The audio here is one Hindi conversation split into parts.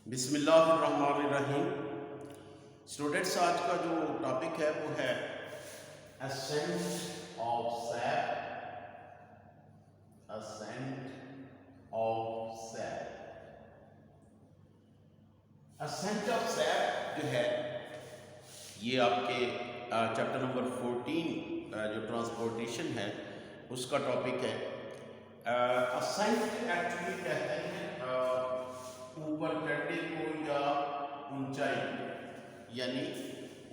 बिस्मिल्लाहिर्रहमानिर्रहीम। स्टूडेंट्स, आज का जो टॉपिक है वो है ascent of sap. Ascent of sap ascent of sap जो है ये आपके चैप्टर नंबर 14 जो ट्रांसपोर्टेशन है उसका टॉपिक है। असेंट एक्चुअली कहते हैं ऊपर चढ़ने को या ऊंचाई, यानी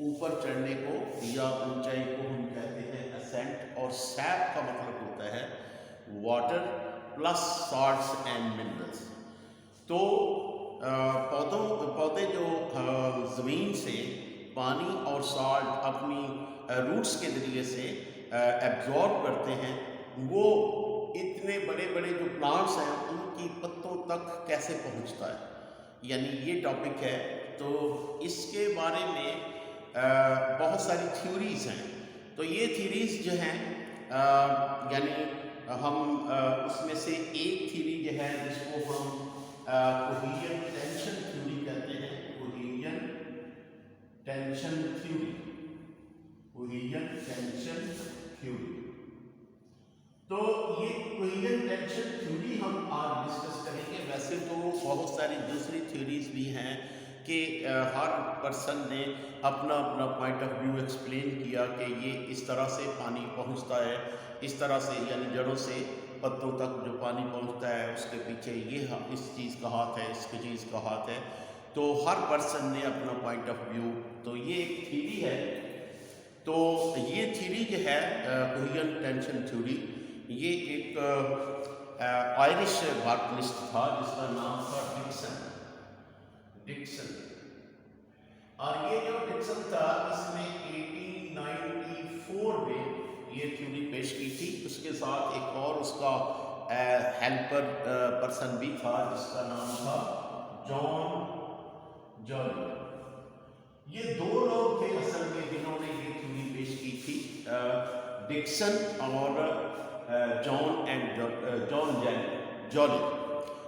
ऊपर चढ़ने को या ऊंचाई को हम कहते हैं असेंट। और सैप का मतलब होता है water plus salts and minerals. तो पौधे जो ज़मीन से पानी और सॉल्ट अपनी रूट्स के ज़रिए से एब्जॉर्ब करते हैं, वो इतने बड़े बड़े जो प्लांट्स हैं उनकी पत्तों तक कैसे पहुंचता है, यानी ये टॉपिक है। तो इसके बारे में बहुत सारी थ्योरीज हैं। तो ये थ्योरीज जो हैं यानी हम उसमें से एक थ्योरी जो है जिसको हम कोहेजन टेंशन थ्योरी कहते हैं। Cohesion tension theory, cohesion tension theory. तो ये कोहेजन टेंशन थ्योरी हम आज डिस्कस करेंगे। वैसे तो बहुत सारी दूसरी थ्योरीज भी हैं कि हर पर्सन ने अपना अपना पॉइंट ऑफ व्यू एक्सप्लेन किया कि ये इस तरह से पानी पहुंचता है, इस तरह से, यानी जड़ों से पत्तों तक जो पानी पहुंचता है उसके पीछे ये इस चीज़ का हाथ है, इसकी चीज़ का हाथ है। तो हर पर्सन ने अपना पॉइंट ऑफ व्यू, तो ये एक थ्योरी है। तो ये थ्योरी जो है कोहेजन टेंशन थ्योरी, ये एक आयरिश बॉटनिस्ट था जिसका नाम था डिक्सन। और ये जो डिक्सन था इसने 1894 में ये थ्योरी पेश की थी। उसके साथ एक और उसका हेल्पर पर्सन भी था जिसका नाम था जॉन जॉली। ये दो लोग थे असल में जिन्होंने ये थ्योरी पेश की थी, डिक्सन और जॉन जॉली।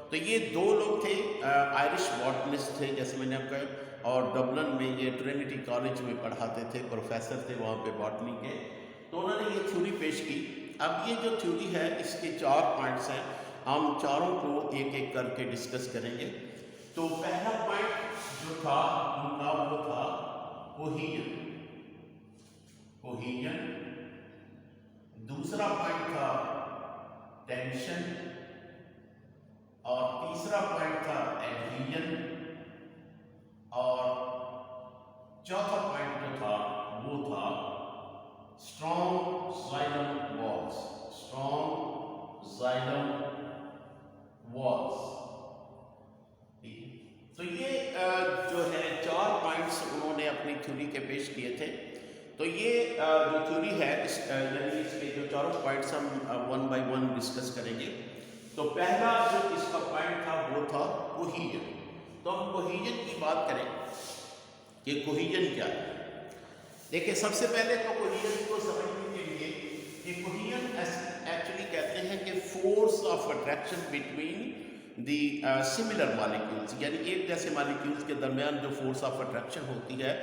तो ये दो लोग थे, आयरिश बॉटनिस्ट थे जैसे मैंने आपको कहा, और डबलिन में ये ट्रिनिटी कॉलेज में पढ़ाते थे, प्रोफेसर थे वहाँ पे बॉटनी के। तो उन्होंने ये थ्योरी पेश की। अब ये जो थ्योरी है इसके 4 पॉइंट्स हैं, हम चारों को एक एक करके डिस्कस करेंगे। तो पहला पॉइंट जो था उनका वो था कोहेजन। दूसरा पॉइंट था टेंशन, और तीसरा पॉइंट था एडहेजन, और चौथा पॉइंट जो था वो था स्ट्रॉन्ग जाइलम वॉल्स। तो ये जो है 4 पॉइंट्स उन्होंने अपनी थ्योरी के पेश किए थे। तो ये जो थ्योरी है यानी इसके जो चारों पॉइंट्स हम 1 बाय 1 डिस्कस करेंगे। तो पहला जो इसका पॉइंट था वो था कोहेजन। तो हम कोहेजन की बात करें कि कोहेजन क्या है। देखिए, सबसे पहले तो कोहेजन को समझने के लिए कि कोहेजन एक्चुअली कहते हैं कि force of attraction between the similar molecules, यानी एक जैसे मॉलिक्यूल्स के दरमियान जो फोर्स ऑफ अट्रैक्शन होती है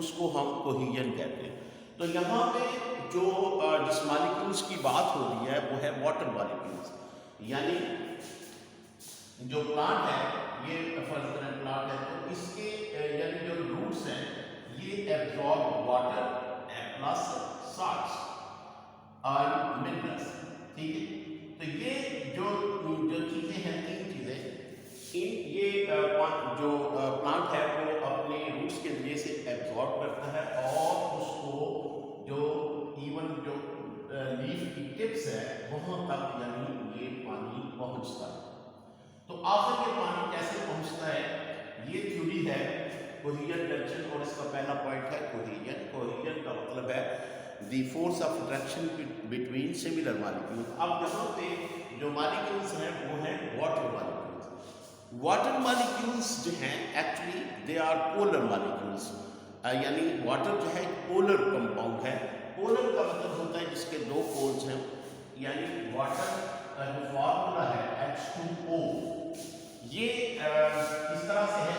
उसको हम कोहेजन कहते हैं। तो यहाँ पे जो जिस मॉलिक्यूल्स की बात हो रही है वो है वाटर मॉलिक्यूल्स, यानी जो प्लांट है, ये फर्ज करें प्लांट है, तो इसके यानी जो रूट्स हैं ये एब्जॉर्ब वाटर प्लस सॉल्ट्स और मिनरल्स। ठीक है, तो ये जो चीज़ें हैं, 3 चीज़ें, ये जो प्लांट है वो अपने रूट्स के जरिए से एब्जॉर्ब करता है और उसको जो इवन जो लीफ की टिप्स है वहाँ तक, यानी ये पानी पहुँचता है। तो आखिर ये पानी कैसे पहुँचता है, ये थ्योरी है कोहेजन टेंशन, और इसका पहला पॉइंट है कोहेजन। कोहेजन का मतलब है the force of attraction between similar molecules. अब यहाँ पे जो मॉलिक्यूल्स हैं वो हैं वाटर मॉलिक्यूल्स। वाटर मॉलिक्यूल्स जो हैं actually they are polar molecules, यानी वाटर जो है पोलर कंपाउंड है। पोलर का मतलब होता है जिसके 2 पोल्स हैं, यानी वाटर का जो फॉर्मूला है H2O, ये इस तरह से है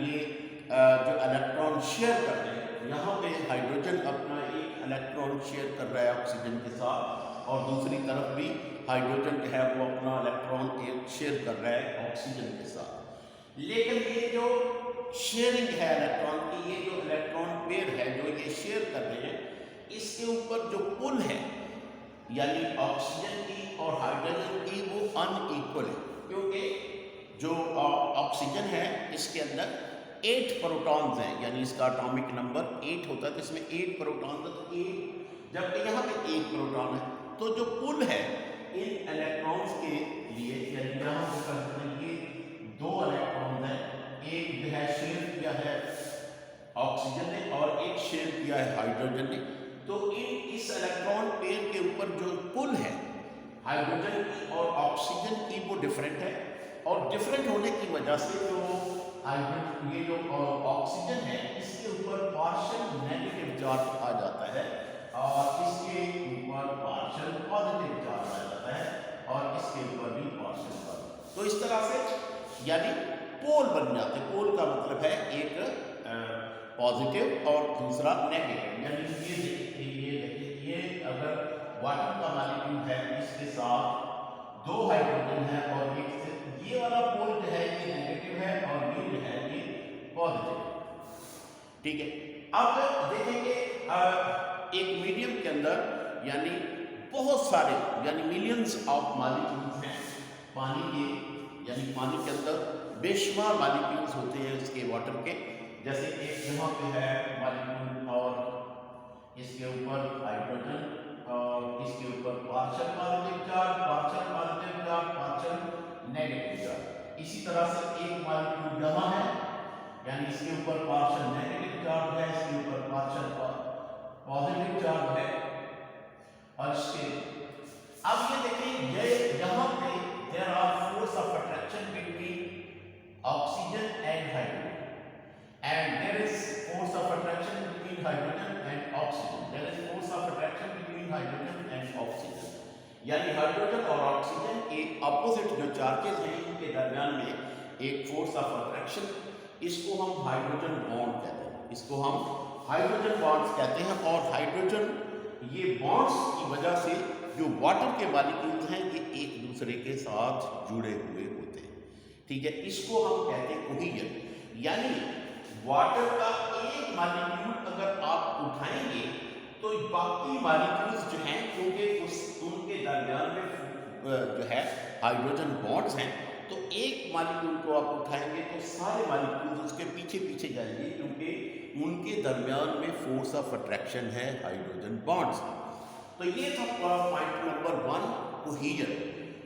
ये जो इलेक्ट्रॉन शेयर कर रहे हैं, यहाँ पे हाइड्रोजन अपना एक इलेक्ट्रॉन शेयर कर रहा है ऑक्सीजन के साथ, और दूसरी तरफ भी हाइड्रोजन जो है वो अपना इलेक्ट्रॉन एक शेयर कर रहा है ऑक्सीजन के साथ। लेकिन ये जो शेयरिंग है इलेक्ट्रॉन की, ये जो इलेक्ट्रॉन पेयर है जो ये शेयर कर रहे हैं, इसके ऊपर जो पुल है यानी ऑक्सीजन की और हाइड्रोजन की वो अनइक्वल है, क्योंकि जो ऑक्सीजन है इसके अंदर 8 प्रोटॉन्स हैं, यानी इसका एटॉमिक नंबर 8 होता है, तो इसमें 8 प्रोटॉन्स है, तो 8, जबकि यहाँ पे 1 प्रोटॉन है। तो जो पुल है इन इलेक्ट्रॉन्स के लिए, यानी यहाँ पे करते हैं ये 2 इलेक्ट्रॉन है, एक जो है शेयर किया है ऑक्सीजन ने और एक शेयर किया है हाइड्रोजन ने। तो इस इलेक्ट्रॉन पेयर के ऊपर जो पुल है हाइड्रोजन की और ऑक्सीजन की वो डिफरेंट है, और डिफरेंट होने की वजह से जो हाइड्रोजन ये जो ऑक्सीजन है इसके ऊपर पार्शियल नेगेटिव चार्ज आ जाता है और इसके ऊपर पार्शियल पॉजिटिव चार्ज आ जाता है और इसके ऊपर भी पार्शियल चार्ज। तो इस तरह से यानी पोल बन जाते हैं। पोल का मतलब है एक पॉजिटिव और दूसरा नेगेटिव, यानी ये अगर वाटर का मॉलिक्यूल है इसके साथ 2 हाइड्रोजन है और एक से, ये वाला पोल जो है ये नेगेटिव है और ये जो है ये पॉजिटिव, ठीक है। अब देखेंगे एक मीडियम के अंदर यानी बहुत सारे यानी मिलियंस ऑफ मॉलिक्यूल्स हैं पानी के, यानी पानी के अंदर बेशुमार मॉलिक्यूल्स होते हैं इसके वाटर के, जैसे एक यहाँ पे है मॉलिक्यूल और इसके ऊपर हाइड्रोजन और इसके ऊपर partial positive charge, partial positive charge, partial negative charge. इसी तरह से एक मॉलिक्यूल यहाँ है, यानी इसके ऊपर पार्शियल नेगेटिव चार्ज है, इसके ऊपर पार्शियल पॉजिटिव चार्ज है, और इसके अब ये देखिए ये यहाँ पे there are force of attraction between oxygen and hydrogen, and there is force of attraction between hydrogen and oxygen. There is force of attraction between hydrogen and oxygen. यानी हाइड्रोजन और ऑक्सीजन के अपोजिट जो चार्जेस हैं इनके दरमियान में एक फोर्स ऑफ अट्रैक्शन, इसको हम हाइड्रोजन बॉन्ड कहते हैं, इसको हम हाइड्रोजन बॉन्ड्स कहते हैं। और हाइड्रोजन ये बॉन्ड्स की वजह से जो वाटर के मॉलिक्यूल्स हैं ये एक दूसरे के साथ जुड़े हुए होते हैं, ठीक है। इसको हम कहते हैं कोहेजन, यानी वाटर का एक मॉलिक्यूल अगर आप उठाएंगे तो बाकी मॉलिक्यूल्स जो हैं क्योंकि उनके दरमियान में जो है हाइड्रोजन बॉन्ड्स हैं, तो एक मॉलिक्यूल को आप उठाएंगे तो सारे मॉलिक्यूल्स उसके पीछे पीछे जाएंगे क्योंकि उनके दरमियान में फोर्स ऑफ अट्रैक्शन है हाइड्रोजन बॉन्ड्स। तो ये था पॉइंट नंबर 1 कोहेजन,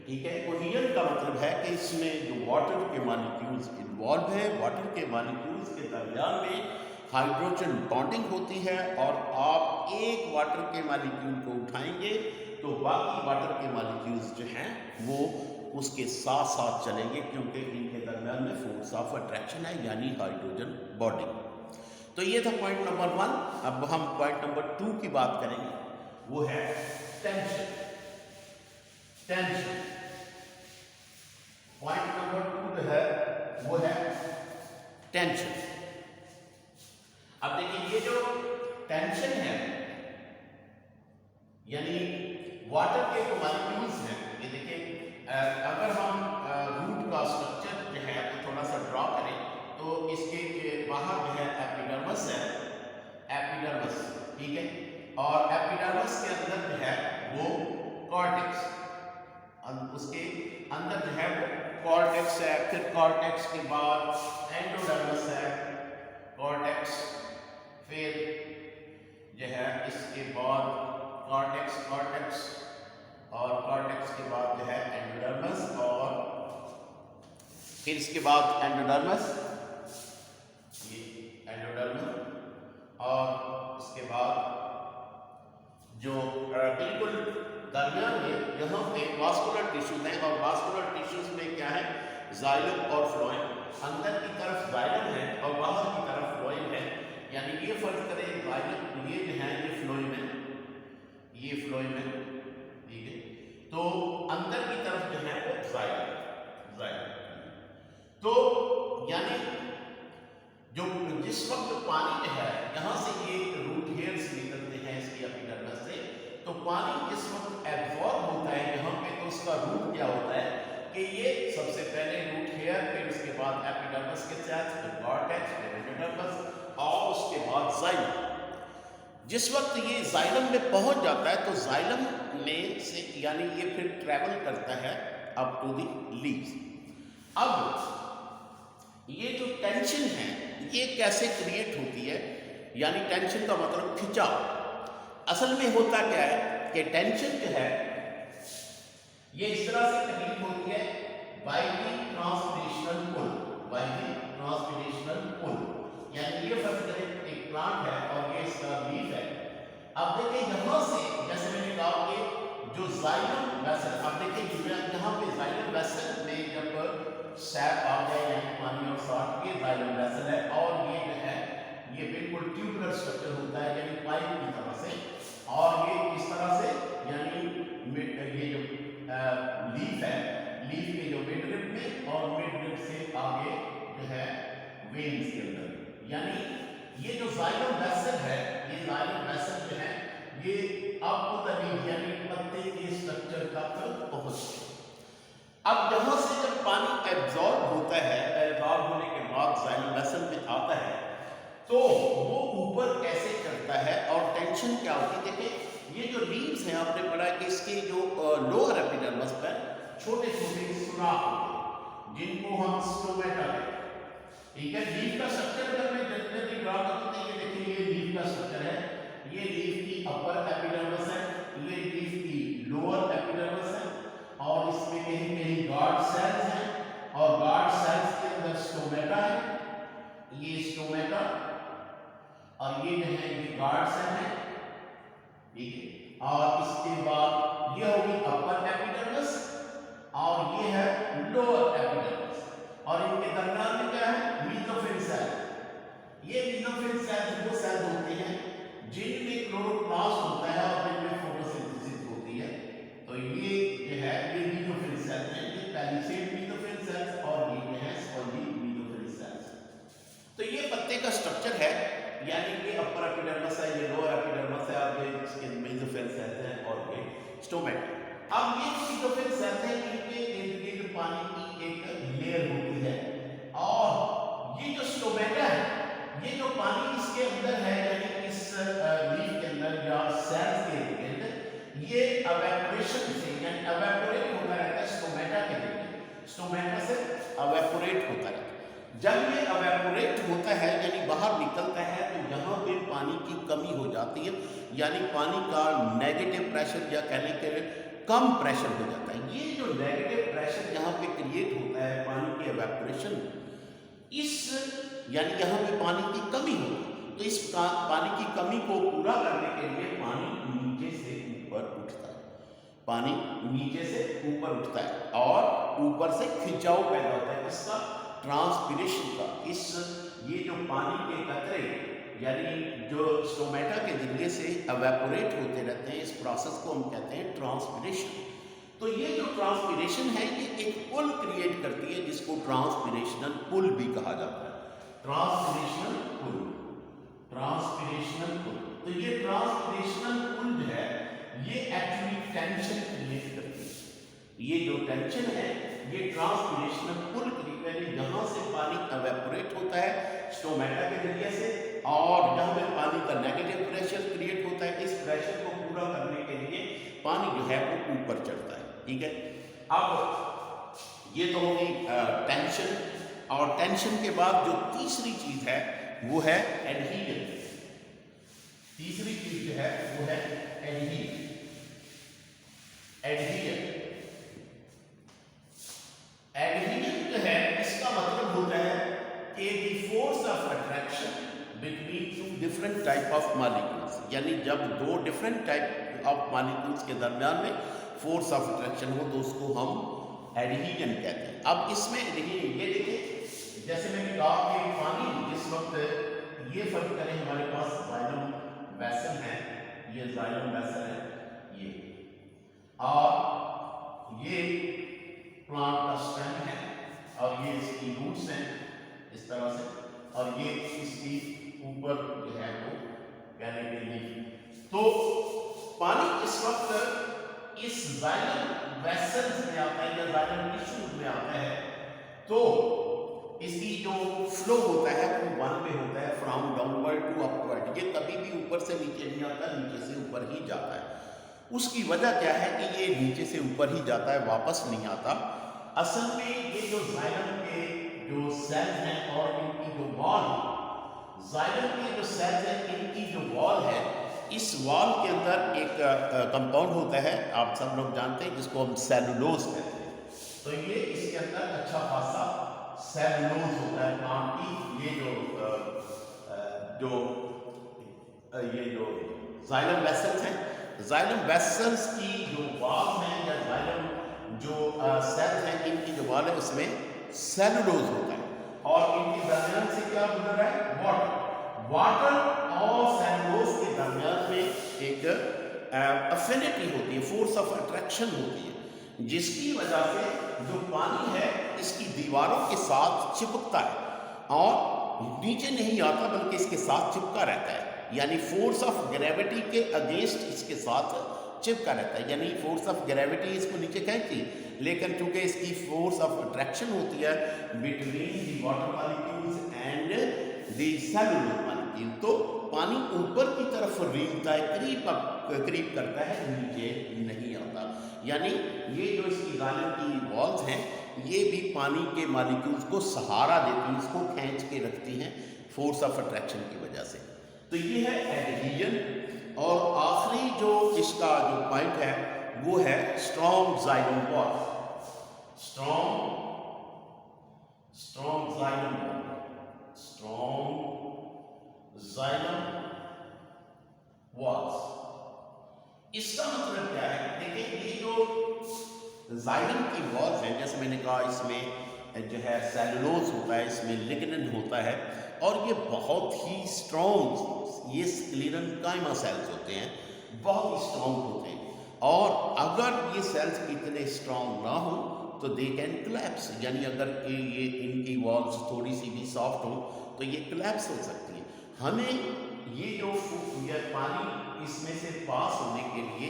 ठीक है। कोहेजन का मतलब है कि इसमें जो वाटर के मॉलिक्यूल्स इन्वॉल्व है, वाटर के मॉलिक्यूल्स के दरमियान में हाइड्रोजन बॉन्डिंग होती है और आप एक वाटर के मॉलिक्यूल को उठाएंगे तो बाकी वाटर के मॉलिक्यूल्स जो हैं वो उसके साथ साथ चलेंगे क्योंकि इनके दरमियान में फोर्स ऑफ अट्रैक्शन है यानी हाइड्रोजन बॉन्डिंग। तो ये था पॉइंट नंबर 1। अब हम पॉइंट नंबर 2 की बात करेंगे, वो है टेंशन। टेंशन पॉइंट नंबर 2 जो है वो है टेंशन। अब देखिए ये जो टेंशन है यानी वाटर के जो मॉलिक्यूल्स हैं, ये देखिए अगर हम रूट का स्ट्रक्चर जो है वो थोड़ा सा ड्रॉ करें तो इसके बाहर जो है एपिडर्मिस है, एपिडर्मिस, ठीक है। और एपिडर्मिस के अंदर जो है वो कॉर्टेक्स, उसके अंदर जो है वो कॉर्टेक्स है, फिर कॉर्टेक्स के बाद एंडोडर्मिस है, कॉर्टेक्स, फिर जो है इसके बाद कॉर्टेक्स, कॉर्टेक्स और कॉर्टेक्स के बाद जो है एंडोडर्मिस और फिर इसके बाद एंडोडर्मिस, ये एंडोडर्मिस और इसके बाद जो बिल्कुल दरमियान में यहाँ पे वास्कुलर टिश्यूज हैं और वास्कुलर टिश्यूज में क्या है जाइलम और फ्लोएम, अंदर की तरफ जाइलम है और बाहर की तरफ फ्लोएम है, यानी ये फर्ज करें जाइलम ये जो है ये फ्लोएम है, ये फ्लोएम है, ठीक है। तो अंदर की तरफ जो है वो जाइलम, जाइलम। तो यानी जाइलम। जिस वक्त ये जाइलम में पहुंच जाता है तो जाइलम में से यानी ये फिर ट्रैवल करता है अप टू दी लीव्स। अब ये जो टेंशन है ये कैसे क्रिएट होती है, यानी टेंशन का मतलब खिंचाव। असल में होता क्या है कि टेंशन जो है ये इस तरह से क्रिएट होती है by the translational pull, by the translational pull. यानी ये फर्ज करें एक प्लांट है और ये इसका लीफ है। अब देखिए यहाँ से जैसे मैंने कहा कि जो जाइलम वेसल, अब देखिए यहाँ पे जाइलम वेसल में जब सैप आ जाए यानी पानी और साल्ट, ये जाइलम वेसल है और ये जो है ये बिल्कुल ट्यूबुलर स्ट्रक्चर होता है यानी पाइप की तरह से, और ये इस तरह से यानी ये जो लीफ है, लीफ के जो मिडरिब में और मिडरिब से आगे जो है वेन्स के अंदर, यानी ये जो जाइलम वेसल है, ये जाइलम वेसल जो है ये आपको तभी यानी पत्ते के स्ट्रक्चर तक पहुंचते। अब यहाँ से जब पानी एब्जॉर्ब होता है, एब्जॉर्ब होने के बाद जाइलम वेसल में आता है तो वो ऊपर कैसे चढ़ता है और टेंशन क्या होती है। देखिए ये जो लीव्स हैं आपने पढ़ा कि इसके जो लोअर एपिडर्मिस पर छोटे छोटे सुराख होते हैं जिनको हम स्टोमेटा कहते हैं। ठीक है, लीफ का स्ट्रक्चर अगर मैं जनरली ड्रा करता हूं, ये देखिए ये लीफ का स्ट्रक्चर है, ये लीफ की अपर एपिडर्मिस है, ये लीफ की लोअर एपिडर्मिस है और इसमें कहीं कहीं गार्ड सेल्स हैं और गार्ड सेल्स के अंदर स्टोमेटा है, ये स्टोमेटा और ये जो है ये गार्ड सेल है। ठीक है, और इसके बाद ये होगी अपर एपिडर्मिस और ये है लोअर एपिडर्मिस और इनके दरमियान में क्या है मेसोफिल सेल। ये मेसोफिल सेल वो सेल होते हैं जिनमें क्लोरोप्लास्ट होता है और जिनमें फोटोसिंथेसिस होती है। तो ये जो है ये मेसोफिल सेल है, ये पैलिसेड मेसोफिल सेल्स और ये जो है स्पॉन्जी मेसोफिल सेल्स। तो ये पत्ते का स्ट्रक्चर है, यानी कि अपर एपिडर्मिस है, ये लोअर एपिडर्मिस है और ये इसके मेसोफिल सेल्स हैं और ये स्टोमेटा। अब ये मेसोफिल सेल्स हैं इनके इर्द-गिर्द पानी की एक लेयर होती है और ये जो स्टोमेटा है ये जो पानी इसके अंदर है यानी इस लीफ के अंदर या सेल्स के अंदर ये एवेपोरेशन से यानी एवेपोरेट होता रहता है स्टोमेटा के अंदर, स्टोमेटा से एवेपोरेट होता रहता है। जब ये एवेपोरेट होता है यानी बाहर निकलता है तो यहाँ पे पानी की कमी हो जाती है, यानी पानी का नेगेटिव प्रेशर या कहने के कम प्रेशर हो जाता है। ये जो नेगेटिव प्रेशर यहाँ पे क्रिएट होता है पानी के एवेपोरेशन, इस यानी यहाँ पे पानी की कमी होगी तो इस पानी की कमी को पूरा करने के लिए पानी नीचे से ऊपर उठता है, पानी नीचे से ऊपर उठता है और ऊपर से खिंचाव पैदा होता है इसका ट्रांसपिरेशन का। इस ये जो पानी के कतरे यानी जो स्टोमेटा के जरिए से एवेपोरेट होते रहते हैं, इस प्रोसेस को हम कहते हैं ट्रांसपिरेशन। तो ये जो ट्रांसपिरेशन है ये एक पुल क्रिएट करती है जिसको ट्रांसपिरेशनल पुल भी कहा जाता है। ट्रांसपिरेशनल पुल, ट्रांसपिरेशनल पुल। तो ये ट्रांसपिरेशनल पुल जो है ये एक्चुअली टेंशन क्रिएट करती है। ये जो टेंशन है ये ट्रांसपिरेशनल पुल क्रिएट यानी यहाँ से पानी एवेपोरेट होता है स्टोमेटा के जरिए से और जहाँ पे पानी का नेगेटिव प्रेशर क्रिएट होता है, इस प्रेशर को पूरा करने के लिए पानी जो है वो ऊपर चढ़ता है। ठीक है, अब ये तो होगी टेंशन, और टेंशन के बाद जो तीसरी चीज है वो है एडहीजन। तीसरी चीज जो है वो है एडहीजन। एडहीजन एडहीजन जो है इसका मतलब होता है कि the force of attraction between two different type of molecules, यानी जब दो डिफरेंट टाइप ऑफ मॉलिक्यूल्स के दरमियान में फोर्स ऑफ अट्रैक्शन हो तो उसको हम एडहीजन कहते हैं। अब इसमें देखिए ये देखिए जैसे मैंने कहा कि पानी जिस वक्त ये फर्क करें हमारे पास जाइलम वेसल है, ये जाइलम वेसल है ये, और ये प्लांट का स्टेम है और ये इसकी रूट्स हैं इस तरह से, और ये इसकी ऊपर जो है वो कहने के लिए। तो पानी इस वक्त इस जाइलम वेसल्स में आता है या जाइलम टिश्यूज में आता है, तो इसकी जो फ्लो होता है वो 1 में होता है फ्रॉम डाउनवर्ड टू अपवर्ड। ये कभी भी ऊपर से नीचे नहीं आता, नीचे से ऊपर ही जाता है। उसकी वजह क्या है कि ये नीचे से ऊपर ही जाता है, वापस नहीं आता। असल में ये जो जाइलम के जो सेल्स हैं और इनकी जो वॉल, जाइलम के जो सेल्स हैं इनकी जो वॉल है, इस वॉल के अंदर एक कंपाउंड होता है, आप सब लोग जानते हैं, जिसको हम सेलुलोज कहते हैं। तो ये इसके अंदर अच्छा खासा सेलुलोज होता है। क्योंकि ये जो जाइलम वेसल्स हैं, जाइलम वेसल्स की जो वॉल है या जाइलम जो सेल है, इनकी जो वॉल है उसमें सेलुलोज होता है और इनके दरमियान से क्या गुजर रहा है, वाटर। वाटर और सेलुलोज के दरमियान में एक अफिनिटी होती है, फोर्स ऑफ अट्रैक्शन होती है, जिसकी वजह से जो पानी है इसकी दीवारों के साथ चिपकता है और नीचे नहीं आता बल्कि इसके साथ चिपका रहता है। यानी फोर्स ऑफ ग्रेविटी के अगेंस्ट इसके साथ चिपका रहता है। यानी फोर्स ऑफ ग्रेविटी इसको नीचे खींचती, लेकिन चूंकि इसकी फोर्स ऑफ अट्रैक्शन होती है between the water molecules and the cellular molecule, तो पानी ऊपर की तरफ रेंगता है, करीब करता है, नीचे नहीं आता। यानी ये जो इसकी जाइलम की वॉल्स हैं ये भी पानी के मॉलिक्यूल्स को सहारा देती हैं, इसको खींच के रखती हैं फोर्स ऑफ अट्रैक्शन की वजह से। तो ये है एडहेजन। और आखिरी जो इसका जो पॉइंट है वो है strong xylem wall. Strong xylem wall, strong xylem walls. इसका मतलब क्या है, देखिए ये जो जाइलम की वॉल्स है, जैसे मैंने कहा इसमें जो है सेलुलोज होता है, इसमें लिग्निन होता है और ये बहुत ही स्ट्रॉन्ग, ये स्क्लेरेन्काइमा सेल्स होते हैं, बहुत ही स्ट्रॉन्ग होते हैं। और अगर ये सेल्स इतने स्ट्रॉन्ग ना हो तो दे कैन कोलैप्स, यानी अगर ये इनकी वॉल्स थोड़ी सी भी सॉफ्ट हो तो ये कोलैप्स हो सकती है। हमें ये जो पानी इसमें से पास होने के लिए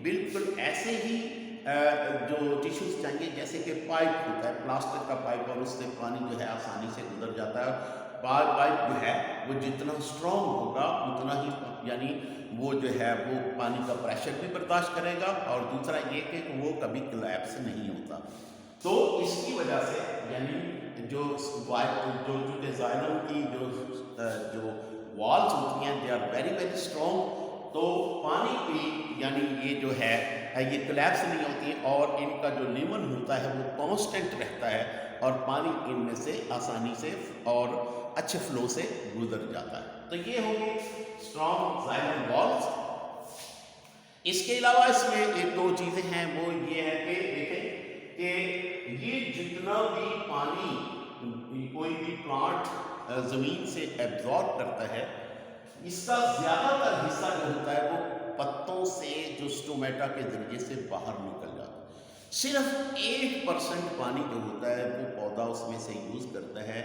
बिल्कुल ऐसे ही जो टिश्यूज चाहिए, जैसे कि पाइप होता है, प्लास्टिक का पाइप, और उससे पानी जो है आसानी से गुजर जाता है। पाइप जो है वो जितना स्ट्रॉन्ग होगा उतना ही, यानी वो जो है वो पानी का प्रेशर भी बर्दाश्त करेगा, और दूसरा ये कि वो कभी कोलैप्स नहीं होता। तो इसकी वजह से यानी जो जाइलम की जो वॉल्स होती हैं they are very very strong, तो पानी की यानी ये जो है ये कोलैप्स नहीं होती और इनका जो लेवल होता है वो कांस्टेंट रहता है और पानी इनमें से आसानी से और अच्छे फ्लो से गुजर जाता है। तो ये होगी स्ट्रॉन्ग जाइलम वॉल्स। इसके अलावा इसमें एक दो चीज़ें हैं, वो ये है कि देखें कि ये जितना भी पानी कोई भी प्लांट ज़मीन से एब्जॉर्ब करता है, इसका ज़्यादातर हिस्सा जो होता है वो पत्तों से जो स्टोमेटा के जरिए से बाहर निकल जाता है। सिर्फ 1% पानी जो होता है वो पौधा उसमें से यूज़ करता है।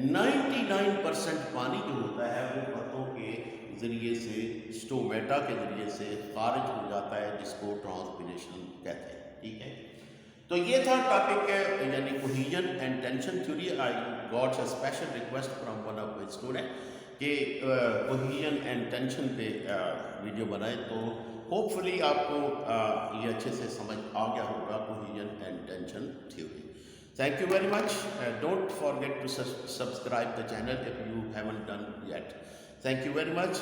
99% पानी जो होता है वो पत्तों के ज़रिए से, स्टोमेटा के ज़रिए से खारिज हो जाता है, जिसको ट्रांसपिरेशन कहते हैं। ठीक है, तो ये था टॉपिक यानी cohesion and tension theory. I got a special request from one of my student कि कोहेजन एंड टेंशन पे वीडियो बनाए, तो होपफुली आपको ये अच्छे से समझ आ गया होगा cohesion and tension theory. Thank you very much. Don't forget to subscribe the channel if you haven't done yet. Thank you very much.